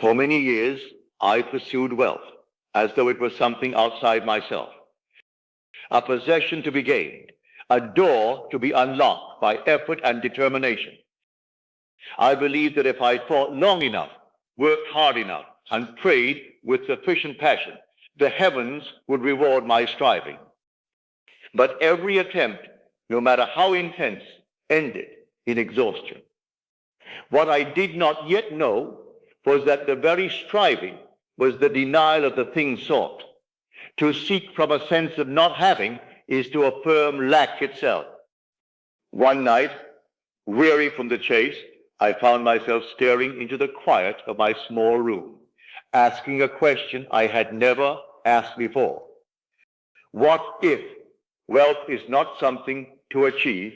For many years, I pursued wealth as though it was something outside myself, a possession to be gained, a door to be unlocked by effort and determination. I believed that if I thought long enough, worked hard enough, and prayed with sufficient passion, the heavens would reward my striving. But every attempt, no matter how intense, ended in exhaustion. What I did not yet know was that the very striving was the denial of the thing sought. To seek from a sense of not having is to affirm lack itself. One night, weary from the chase, I found myself staring into the quiet of my small room, asking a question I had never asked before. What if wealth is not something to achieve,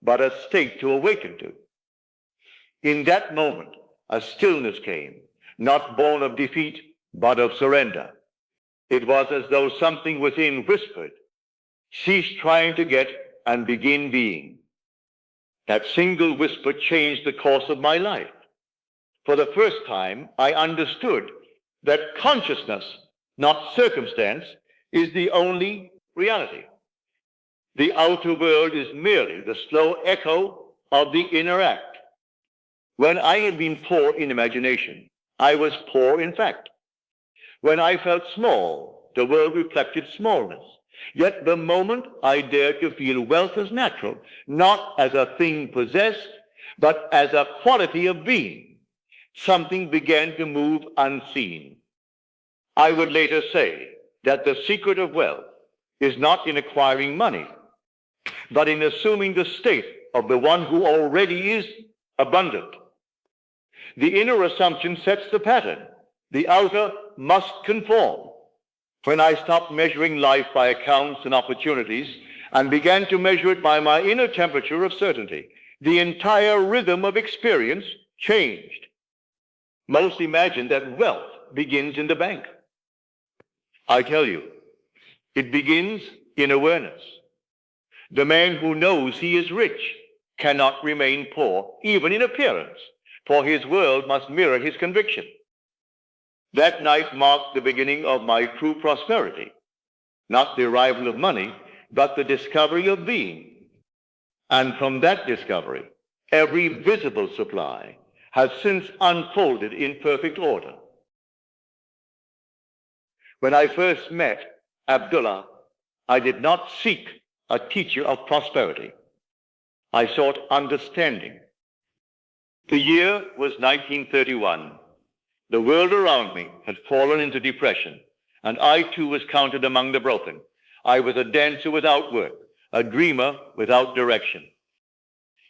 but a state to awaken to? In that moment, a stillness came, not born of defeat, but of surrender. It was as though something within whispered, cease trying to get and begin being. That single whisper changed the course of my life. For the first time, I understood that consciousness, not circumstance, is the only reality. The outer world is merely the slow echo of the inner act. When I had been poor in imagination, I was poor in fact. When I felt small, the world reflected smallness. Yet the moment I dared to feel wealth as natural, not as a thing possessed, but as a quality of being, something began to move unseen. I would later say that the secret of wealth is not in acquiring money, but in assuming the state of the one who already is abundant. The inner assumption sets the pattern. The outer must conform. When I stopped measuring life by accounts and opportunities and began to measure it by my inner temperature of certainty, the entire rhythm of experience changed. Most imagine that wealth begins in the bank. I tell you, it begins in awareness. The man who knows he is rich cannot remain poor, even in appearance, for his world must mirror his conviction. That night marked the beginning of my true prosperity, not the arrival of money, but the discovery of being. And from that discovery, every visible supply has since unfolded in perfect order. When I first met Abdullah, I did not seek a teacher of prosperity. I sought understanding. The year was 1931. The world around me had fallen into depression, and I too was counted among the broken. I was a dancer without work, a dreamer without direction.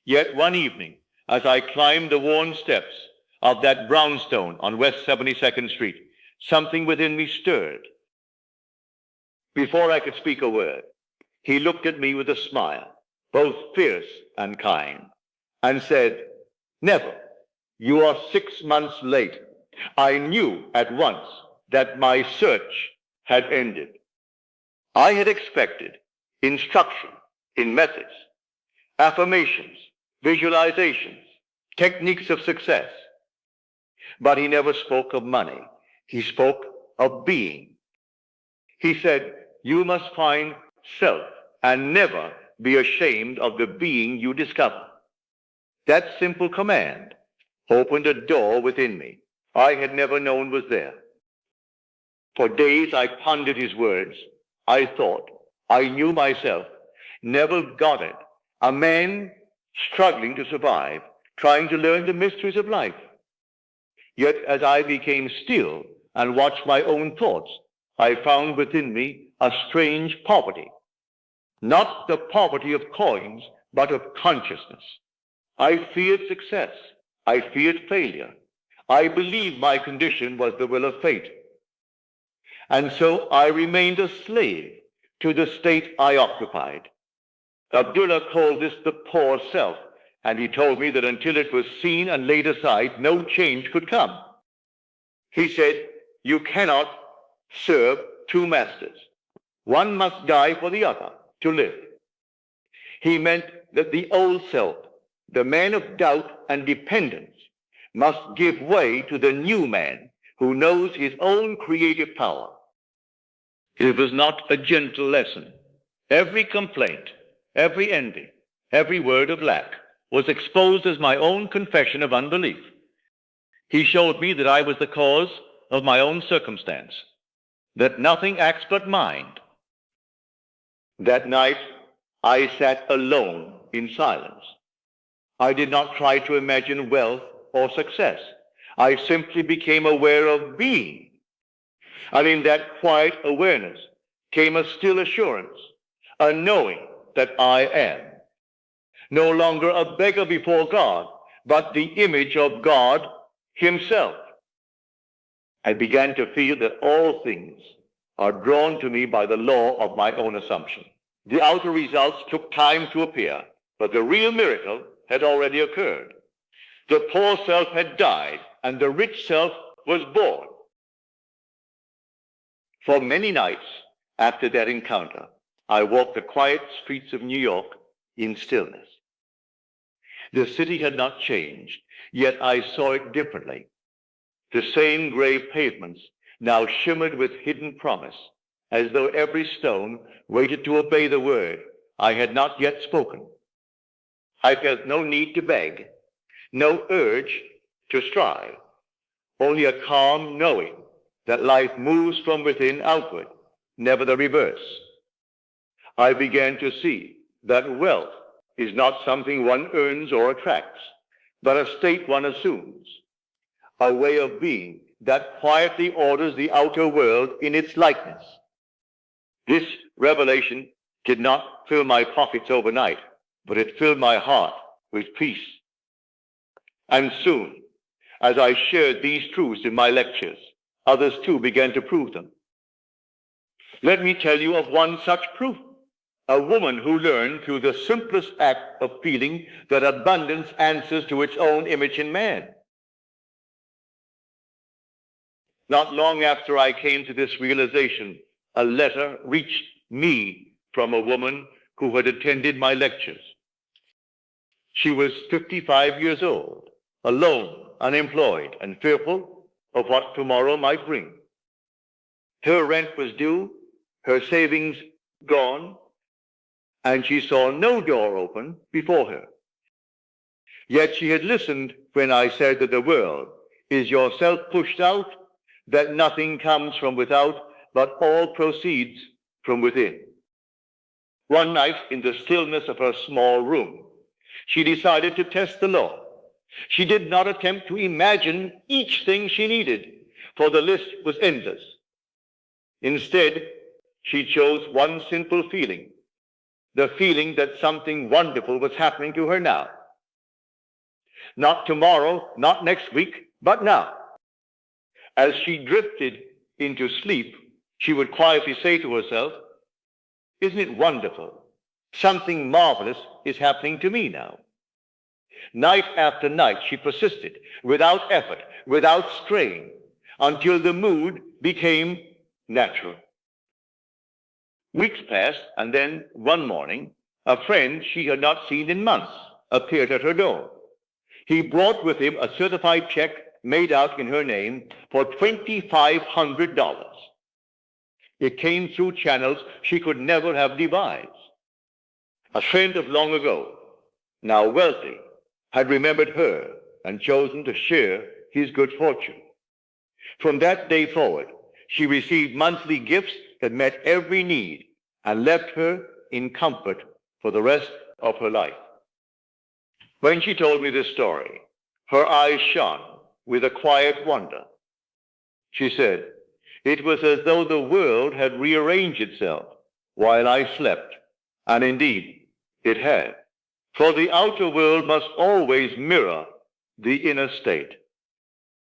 Yet one evening, as I climbed the worn steps of that brownstone on West 72nd Street, something within me stirred. Before I could speak a word, he looked at me with a smile, both fierce and kind, and said, "Neville, you are 6 months late." I knew at once that my search had ended. I had expected instruction in methods, affirmations, visualizations, techniques of success. But he never spoke of money. He spoke of being. He said, "You must find self and never be ashamed of the being you discover." That simple command opened a door within me I had never known was there. For days I pondered his words. I thought I knew myself, Neville Goddard, a man struggling to survive, trying to learn the mysteries of life. Yet as I became still and watched my own thoughts, I found within me a strange poverty. Not the poverty of coins, but of consciousness. I feared success. I feared failure. I believed my condition was the will of fate. And so I remained a slave to the state I occupied. Abdullah called this the poor self, and he told me that until it was seen and laid aside, no change could come. He said, "You cannot serve two masters. One must die for the other to live." He meant that the old self, the man of doubt and dependence, must give way to the new man, who knows his own creative power. It was not a gentle lesson. Every complaint, every envy, every word of lack was exposed as my own confession of unbelief. He showed me that I was the cause of my own circumstance, that nothing acts but mind. That night, I sat alone in silence. I did not try to imagine wealth or success. I simply became aware of being. And in that quiet awareness came a still assurance, a knowing that I am. No longer a beggar before God, but the image of God himself. I began to feel that all things are drawn to me by the law of my own assumption. The outer results took time to appear, but the real miracle had already occurred. The poor self had died, and the rich self was born. For many nights after that encounter, I walked the quiet streets of New York in stillness. The city had not changed, yet I saw it differently. The same gray pavements now shimmered with hidden promise, as though every stone waited to obey the word I had not yet spoken. I felt no need to beg, no urge to strive, only a calm knowing that life moves from within outward, never the reverse. I began to see that wealth is not something one earns or attracts, but a state one assumes, a way of being that quietly orders the outer world in its likeness. This revelation did not fill my pockets overnight, but it filled my heart with peace. And soon, as I shared these truths in my lectures, others too began to prove them. Let me tell you of one such proof, a woman who learned through the simplest act of feeling that abundance answers to its own image in man. Not long after I came to this realization, a letter reached me from a woman who had attended my lectures. She was 55 years old, alone, unemployed, and fearful of what tomorrow might bring. Her rent was due, her savings gone, and she saw no door open before her. Yet she had listened when I said that the world is yourself pushed out, that nothing comes from without, but all proceeds from within. One night, in the stillness of her small room, she decided to test the law. She did not attempt to imagine each thing she needed, for the list was endless. Instead, she chose one simple feeling, the feeling that something wonderful was happening to her now. Not tomorrow, not next week, but now. As she drifted into sleep, she would quietly say to herself, "Isn't it wonderful? Something marvelous is happening to me now." Night after night, she persisted, without effort, without strain, until the mood became natural. Weeks passed, and then one morning, a friend she had not seen in months appeared at her door. He brought with him a certified check made out in her name for $2,500. It came through channels she could never have devised. A friend of long ago, now wealthy, had remembered her and chosen to share his good fortune. From that day forward, she received monthly gifts that met every need and left her in comfort for the rest of her life. When she told me this story, her eyes shone with a quiet wonder. She said, "It was as though the world had rearranged itself while I slept." And indeed, it had. For the outer world must always mirror the inner state.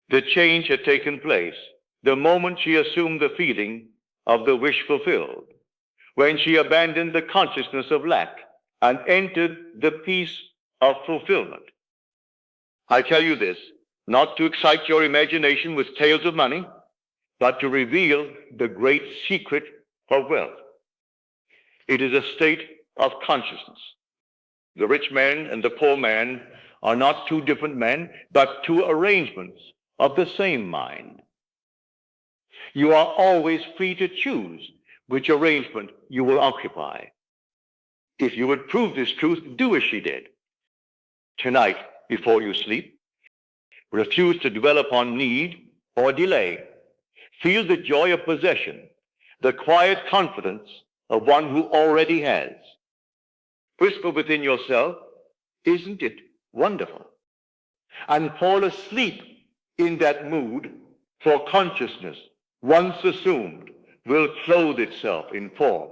The change had taken place the moment she assumed the feeling of the wish fulfilled, when she abandoned the consciousness of lack and entered the peace of fulfillment. I tell you this, not to excite your imagination with tales of money, but to reveal the great secret of wealth. It is a state of consciousness. The rich man and the poor man are not two different men, but two arrangements of the same mind. You are always free to choose which arrangement you will occupy. If you would prove this truth, do as she did. Tonight, before you sleep, refuse to dwell upon need or delay. Feel the joy of possession, the quiet confidence of one who already has. Whisper within yourself, isn't it wonderful? And fall asleep in that mood, for consciousness, once assumed, will clothe itself in form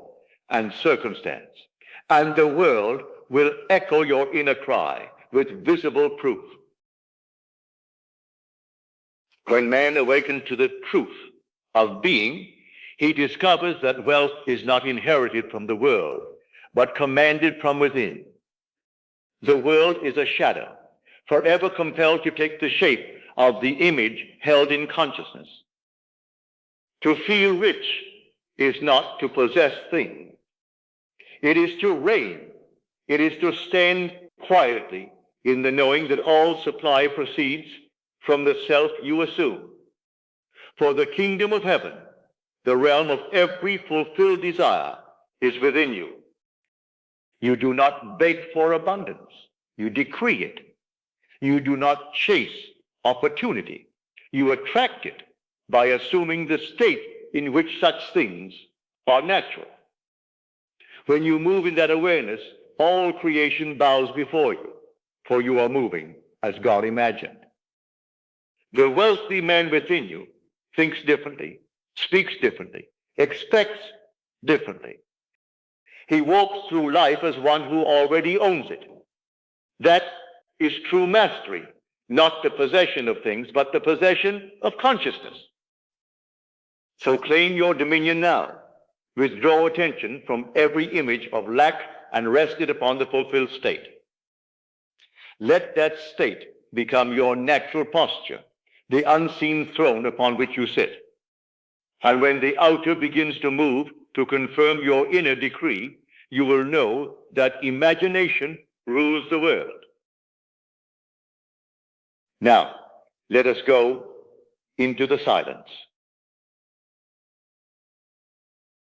and circumstance, and the world will echo your inner cry with visible proof. When man awakens to the truth of being, he discovers that wealth is not inherited from the world, but commanded from within. The world is a shadow, forever compelled to take the shape of the image held in consciousness. To feel rich is not to possess things. It is to reign. It is to stand quietly in the knowing that all supply proceeds from the self you assume. For the kingdom of heaven, the realm of every fulfilled desire, is within you. You do not beg for abundance. You decree it. You do not chase opportunity. You attract it by assuming the state in which such things are natural. When you move in that awareness, all creation bows before you, for you are moving as God imagined. The wealthy man within you thinks differently, speaks differently, expects differently. He walks through life as one who already owns it. That is true mastery, not the possession of things, but the possession of consciousness. So claim your dominion now. Withdraw attention from every image of lack and rest it upon the fulfilled state. Let that state become your natural posture, the unseen throne upon which you sit. And when the outer begins to move to confirm your inner decree, you will know that imagination rules the world. Now, let us go into the silence.